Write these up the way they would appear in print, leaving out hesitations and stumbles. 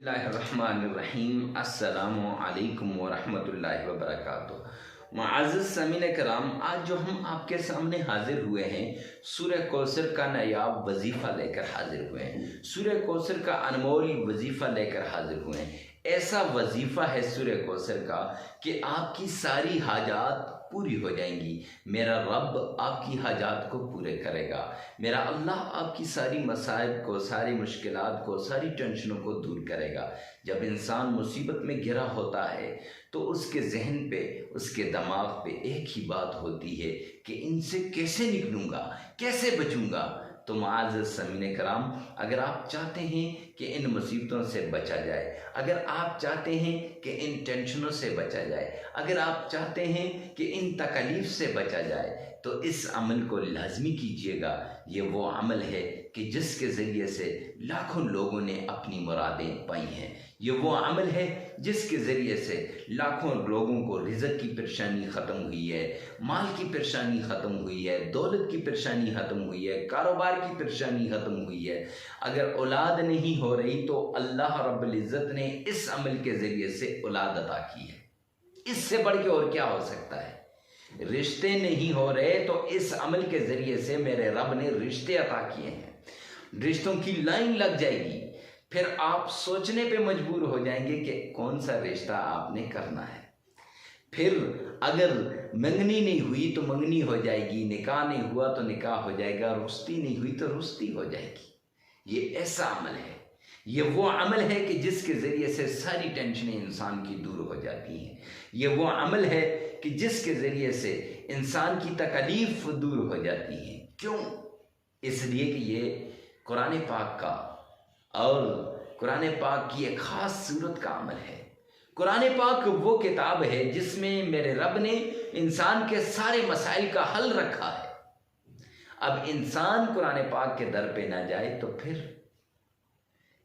बिस्मिल्लाहिर्रहमानिर्रहीम। अस्सलामु अलैकुम वरहमतुल्लाहि वबरकातुह। मुअज़्ज़ज़ सामीन कराम, आज जो हम आपके सामने हाजिर हुए हैं सूरह कौसर का नायाब वजीफ़ा लेकर हाजिर हुए हैं। सूरह कौसर का अनमोल वजीफ़ा लेकर हाजिर हुए हैं। ऐसा वजीफ़ा है सूरह कौसर का कि आपकी सारी हाजात पूरी हो जाएंगी। मेरा रब आपकी हाजात को पूरे करेगा। मेरा अल्लाह आपकी सारी मसाइब को, सारी मुश्किलात को, सारी टेंशनों को दूर करेगा। जब इंसान मुसीबत में घिरा होता है तो उसके जहन पे, उसके दिमाग पे एक ही बात होती है कि इनसे कैसे निकलूँगा, कैसे बचूँगा। तो मुअज़्ज़ज़ सामीन कराम, अगर आप चाहते हैं कि इन मुसीबतों से बचा जाए, अगर आप चाहते हैं कि इन टेंशनों से बचा जाए, अगर आप चाहते हैं कि इन तकलीफ़ से बचा जाए, तो इस अमल को लाजमी कीजिएगा। ये वो अमल है कि जिसके ज़रिए से लाखों लोगों ने अपनी मुरादें पाई हैं। ये वो अमल है जिसके ज़रिए से लाखों लोगों को रिज़्क़ की परेशानी ख़त्म हुई है, माल की परेशानी ख़त्म हुई है, दौलत की परेशानी ख़त्म हुई है, कारोबार की परेशानी ख़त्म हुई है। अगर औलाद नहीं हो रही तो अल्लाह रब्बुल इज़्ज़त ने इस अमल के ज़रिए से औलाद अता की है। इससे बढ़ के और क्या हो सकता है। रिश्ते नहीं हो रहे तो इस अमल के ज़रिए से मेरे रब ने रिश्ते अता किए हैं। रिश्तों की लाइन लग जाएगी। फिर आप सोचने पे मजबूर हो जाएंगे कि कौन सा रिश्ता आपने करना है। फिर अगर मंगनी नहीं हुई तो मंगनी हो जाएगी, निकाह नहीं हुआ तो निकाह हो जाएगा, रुश्ती नहीं हुई तो रुश्ती हो जाएगी। ये ऐसा अमल है, ये वो अमल है कि जिसके ज़रिए से सारी टेंशनें इंसान की दूर हो जाती हैं। ये वो अमल है कि जिसके ज़रिए से इंसान की तकलीफ़ दूर हो जाती है। क्यों? इसलिए कि ये कुरान पाक का और कुरान पाक की एक ख़ास सूरत का अमल है। कुरान पाक वो किताब है जिसमें मेरे रब ने इंसान के सारे मसाइल का हल रखा है। अब इंसान कुरान पाक के दर पे ना जाए तो फिर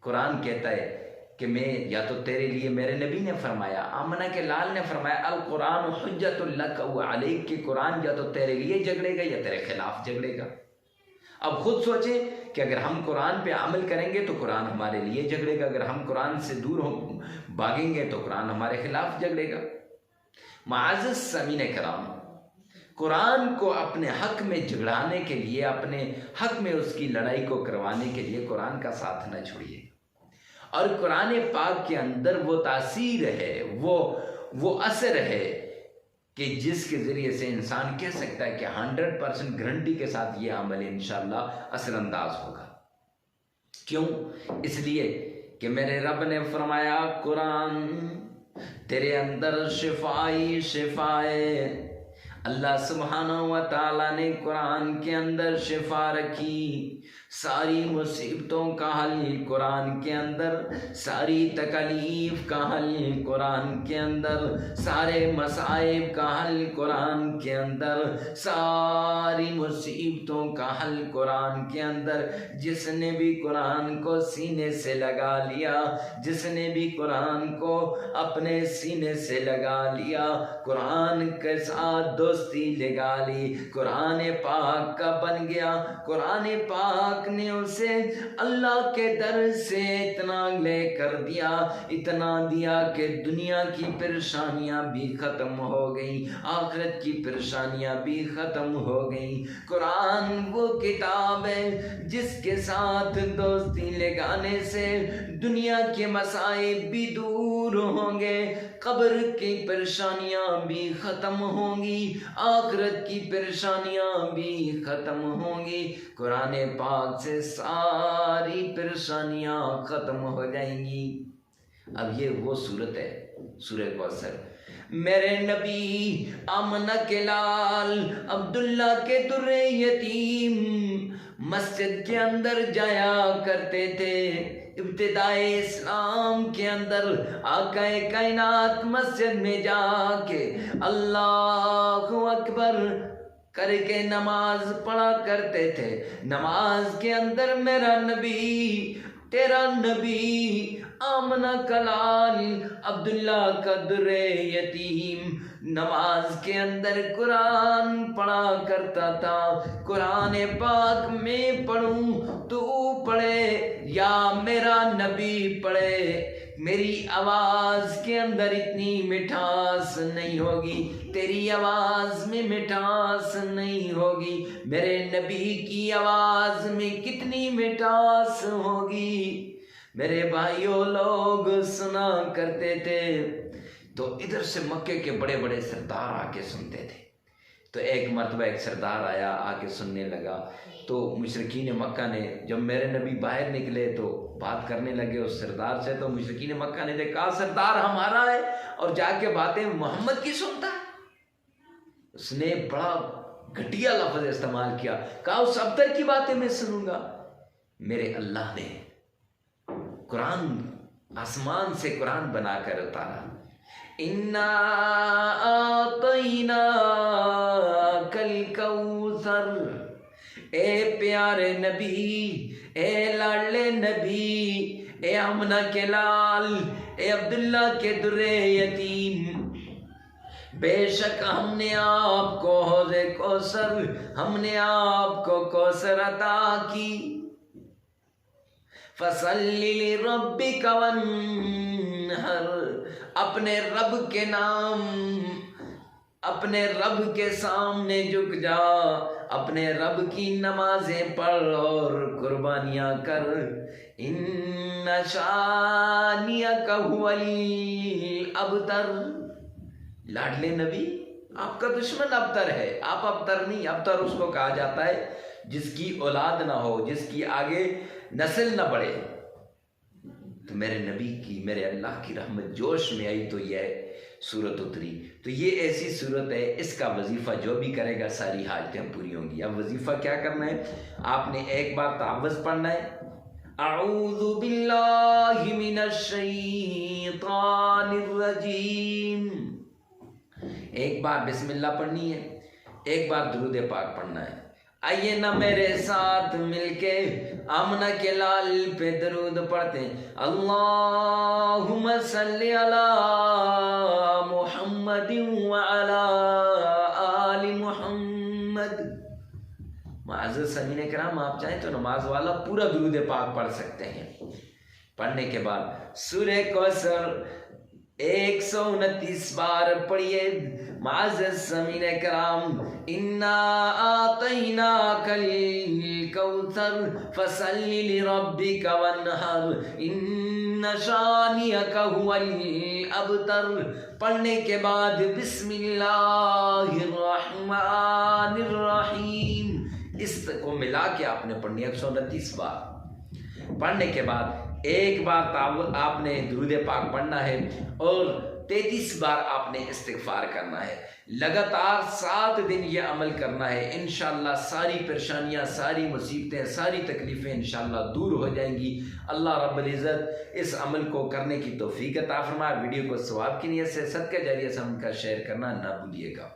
कुरान कहता है कि मैं, या तो तेरे लिए मेरे नबी ने फरमाया, आमना के लाल ने फरमाया, अल कुरान हुज्जतुल लक व अलैक, कि कुरान या तो तेरे लिए झगड़ेगा या तेरे खिलाफ झगड़ेगा। अब खुद सोचें कि अगर हम कुरान पे अमल करेंगे तो कुरान हमारे लिए झगड़ेगा, अगर हम कुरान से दूर भागेंगे तो कुरान हमारे खिलाफ झगड़ेगा। मुअज़्ज़ज़ सामीन कराम, कुरान को अपने हक में झगड़ाने के लिए, अपने हक में उसकी लड़ाई को करवाने के लिए कुरान का साथ न छोड़िए। और कुरान पाक के अंदर वो तासीर है, वो असर है कि जिसके ज़रिए से इंसान कह सकता है कि 100% गारंटी के साथ ये अमल इंशाअल्लाह असरअंदाज होगा। क्यों? इसलिए कि मेरे रब ने फरमाया, कुरान तेरे अंदर शिफाई शिफाए। अल्लाह सुब्हानहू व तआला ने कुरान के अंदर शिफा रखी। सारी मुसीबतों का हल कुरान के अंदर, सारी तकलीफ का हल कुरान के अंदर, सारे मसाइब का हल कुरान के अंदर, सारी मुसीबतों का हल कुरान के अंदर। जिसने भी कुरान को सीने से लगा लिया, जिसने भी कुरान को अपने सीने से लगा लिया, कुरान के साथ दोस्ती लगा ली, कुरान पाक का बन गया, कुरान पाक ने उसे अल्लाह के दर से इतना ले कर दिया, इतना दिया कि दुनिया की परेशानियां भी खत्म हो गई, आखिरत की परेशानियां भी खत्म हो गई। कुरान वो किताब है जिसके साथ दोस्ती लगाने से दुनिया के मसाइब भी दूर होंगे, कब्र की परेशानियां भी खत्म होंगी, आखिरत की परेशानियां भी खत्म होंगी। कुरान पाक से सारी परेशानियां खत्म हो जाएंगी। अब ये वो सूरत है सूरह कौसर। मेरे नबी आमना के लाल अब्दुल्ला के दुर्रे यतीम मस्जिद के अंदर जाया करते थे। इब्तिदाए इस्लाम के अंदर आकाए कायनात मस्जिद में जाके अल्लाहु अकबर करके नमाज पढ़ा करते थे। नमाज के अंदर मेरा नबी, तेरा नबी आमना कलाल अब्दुल्ला का दुर्रे यतीम नमाज के अंदर कुरान पढ़ा करता था। कुरान पाक में पढ़ूं, तू पढ़े या मेरा नबी पढ़े, میری آواز کے اندر اتنی مٹھاس نہیں ہوگی، تیری آواز میں مٹھاس نہیں ہوگی، میرے نبی کی آواز میں کتنی مٹھاس ہوگی۔ میرے بھائیوں، لوگ سنا کرتے تھے تو ادھر سے مکے کے بڑے بڑے سردار آ کے سنتے تھے۔ تو ایک مرتبہ ایک سردار آیا، آ کے سننے لگا، تو مشرکین مکہ نے جب میرے نبی باہر نکلے تو بات کرنے لگے اس سردار سے، تو مشرکین مکہ نے دیکھا سردار ہمارا ہے اور جا کے باتیں محمد کی سنتا ہے۔ اس نے بڑا گھٹیا لفظ استعمال کیا، کہا اس ابتر کی باتیں میں سنوں گا۔ میرے اللہ نے قرآن آسمان سے قرآن بنا کر اتارا، اِنَّا آتَيْنَاكَ الْكَوْثَرَ، اے پیارے نبی، اے لاڈلے نبی، اے آمنہ کے لال، اے عبداللہ کے در یتیم، بے شک ہم نے آپ کو حوض کوثر، ہم نے آپ کو کوثر عطا کی۔ فَصَلِّ لِرَبِّكَ وَانْحَرْ، اپنے رب کے نام، اپنے رب کے سامنے جھک جا، اپنے رب کی نمازیں پڑھ اور قربانیاں کر۔ اِنَّ شَانِئَكَ هُوَ الْأَبْتَرُ، لاڈلے نبی آپ کا دشمن ابتر ہے، آپ ابتر نہیں، ابتر اس کو کہا جاتا ہے جس کی اولاد نہ ہو، جس کی آگے نسل نہ بڑھے۔ تو میرے نبی کی، میرے اللہ کی رحمت جوش میں آئی تو یہ صورت اتری۔ تو یہ ایسی صورت ہے، اس کا وظیفہ جو بھی کرے گا ساری حاجتیں پوری ہوں گی۔ اب وظیفہ کیا کرنا ہے؟ آپ نے ایک بار تعوذ پڑھنا ہے، اعوذ باللہ من الشیطان الرجیم، ایک بار بسم اللہ پڑھنی ہے، ایک بار درود پاک پڑھنا ہے۔ آئیے نا میرے ساتھ مل کے آمنہ کے لال پہ درود پڑھتے ہیں، اللہم صلی علی محمد وعلی آل محمد۔ معزز سامعین کرام، آپ چاہیں تو نماز والا پورا درود پاک پڑھ سکتے ہیں۔ پڑھنے کے بعد سورہ کوثر 129 بار پڑھیے۔ معزز سامعین کرام، اِنَّا آتَيْنَاكَ الْكَوْثَرَ فَصَلِّ لِرَبِّكَ وَانْحَرْ إِنَّ شَانِئَكَ هُوَ الْأَبْتَرُ۔ پڑھنے کے بعد بسم اللہ الرحمن الرحیم، اس کو ملا کے آپ نے پڑھنی ہے 129 بار۔ پڑھنے کے بعد ایک بار آپ نے درود پاک پڑھنا ہے اور 33 بار آپ نے استغفار کرنا ہے۔ لگاتار 7 دن یہ عمل کرنا ہے، انشاءاللہ ساری پریشانیاں، ساری مصیبتیں، ساری تکلیفیں انشاءاللہ دور ہو جائیں گی۔ اللہ رب العزت اس عمل کو کرنے کی توفیق عطا فرمائے۔ ویڈیو کو ثواب کی نیت سے صدقہ جاریہ سمجھ کر شیئر کرنا نہ بھولیے گا۔